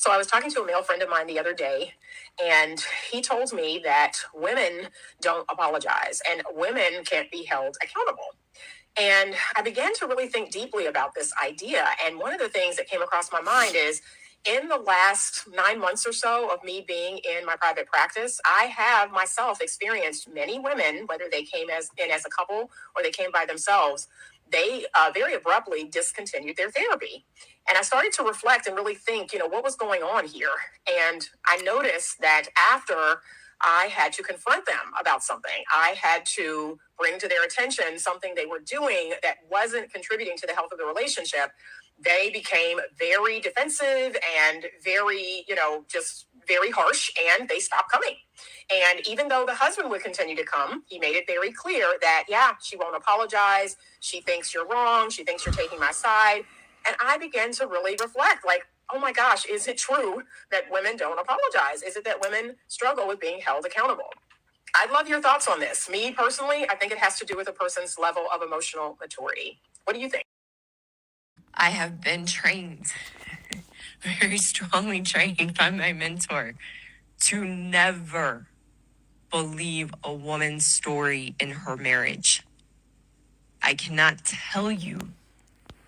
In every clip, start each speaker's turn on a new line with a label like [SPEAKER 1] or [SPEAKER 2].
[SPEAKER 1] So I was talking to a male friend of mine the other day, and he told me that women don't apologize and women can't be held accountable. And I began to really think deeply about this idea. And one of the things that came across my mind is in the last 9 months or so of me being in my private practice, I have myself experienced many women, whether they came as a couple or they came by themselves, they very abruptly discontinued their therapy. And I started to reflect and really think, what was going on here? And I noticed that after I had to confront them about something. I had to bring to their attention something they were doing that wasn't contributing to the health of the relationship. They became very defensive and very, just very harsh, and they stopped coming. And even though the husband would continue to come, he made it very clear that, yeah, she won't apologize. She thinks you're wrong. She thinks you're taking my side. And I began to really reflect, like, oh my gosh, is it true that women don't apologize? Is it that women struggle with being held accountable? I'd love your thoughts on this. Me personally, I think it has to do with a person's level of emotional maturity. What do you think?
[SPEAKER 2] I have been trained, very strongly trained by my mentor, to never believe a woman's story in her marriage. I cannot tell you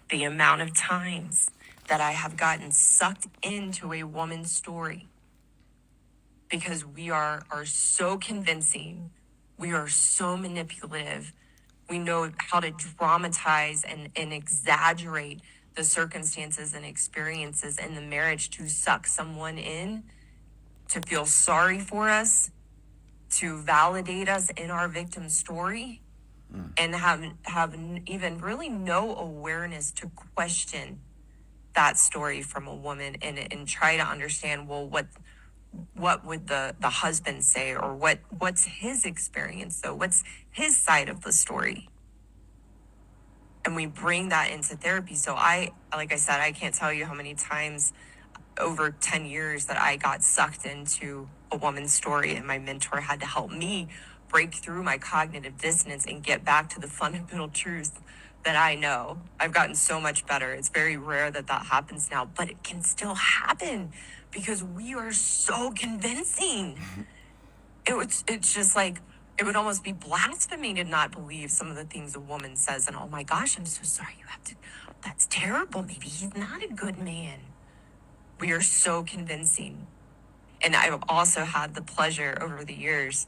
[SPEAKER 2] the amount of times that I have gotten sucked into a woman's story because we are so convincing. We are so manipulative. We know how to dramatize and exaggerate the circumstances and experiences in the marriage to suck someone in, to feel sorry for us, to validate us in our victim story, and have even really no awareness to question that story from a woman and try to understand, well, what would the husband say, or what's his experience though, what's his side of the story. And we bring that into therapy. So like I said, I can't tell you how many times over 10 years that I got sucked into a woman's story, and my mentor had to help me break through my cognitive dissonance and get back to the fundamental truth that I know. I've gotten so much better. It's very rare that happens now, but it can still happen because we are so convincing. It's just like, it would almost be blasphemy to not believe some of the things a woman says. And oh my gosh, I'm so sorry. That's terrible. Maybe he's not a good man. We are so convincing. And I've also had the pleasure over the years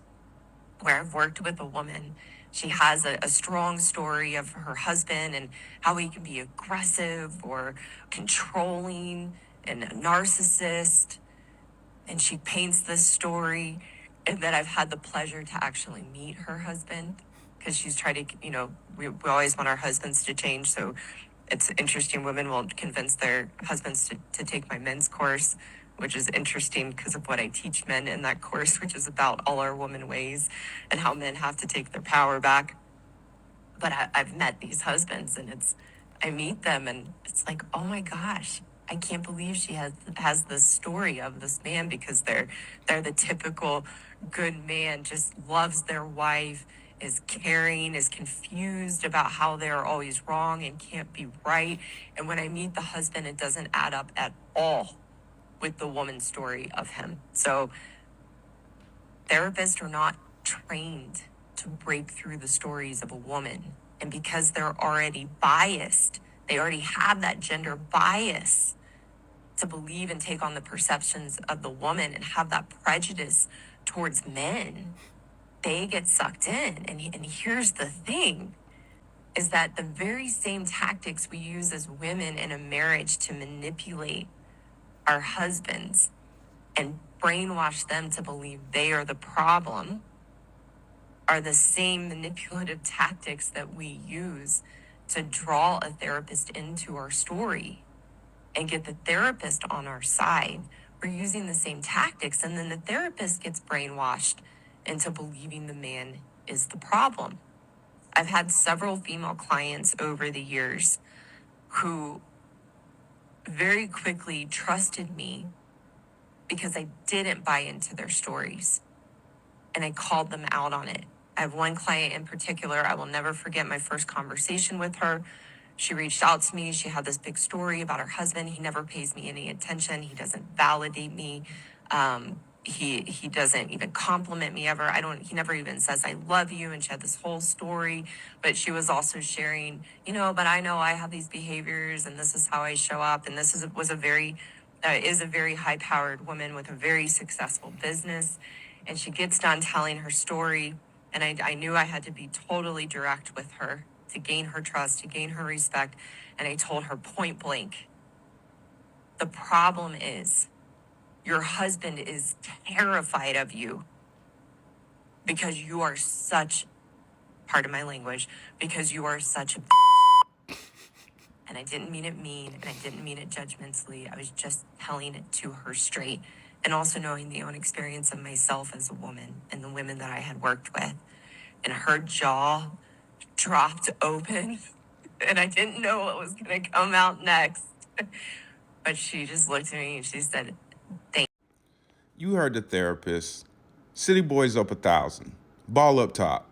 [SPEAKER 2] where I've worked with a woman. She has a strong story of her husband and how he can be aggressive or controlling and a narcissist. And she paints this story. And then I've had the pleasure to actually meet her husband, because she's tried to, we always want our husbands to change. So it's interesting. Women will convince their husbands to take my men's course, which is interesting because of what I teach men in that course, which is about all our woman ways and how men have to take their power back. But I've met these husbands, and I meet them, and it's like, oh my gosh, I can't believe she has this story of this man, because they're the typical good man, just loves their wife, is caring, is confused about how they're always wrong and can't be right. And when I meet the husband, it doesn't add up at all with the woman's story of him. So therapists are not trained to break through the stories of a woman. And because they're already biased, they already have that gender bias to believe and take on the perceptions of the woman and have that prejudice towards men, they get sucked in. And here's the thing, is that the very same tactics we use as women in a marriage to manipulate our husbands and brainwash them to believe they are the problem are the same manipulative tactics that we use to draw a therapist into our story and get the therapist on our side. We're using the same tactics, and then the therapist gets brainwashed into believing the man is the problem. I've had several female clients over the years who very quickly trusted me because I didn't buy into their stories, and I called them out on it. I have one client in particular, I will never forget my first conversation with her. She reached out to me. She had this big story about her husband. He never pays me any attention. He doesn't validate me. He doesn't even compliment me ever. He never even says I love you. And she had this whole story, but she was also sharing, but I know I have these behaviors and this is how I show up. And this is a very high powered woman with a very successful business. And she gets done telling her story. And I knew I had to be totally direct with her to gain her trust, to gain her respect. And I told her point blank, the problem is your husband is terrified of you because you are such, pardon my language, because you are such a and I didn't mean it mean, and I didn't mean it judgmentally. I was just telling it to her straight. And also knowing the own experience of myself as a woman and the women that I had worked with. And her jaw dropped open, and I didn't know what was going to come out next. But she just looked at me and she said, "Thank
[SPEAKER 3] You heard the therapist. City Boys up 1,000. Ball up top.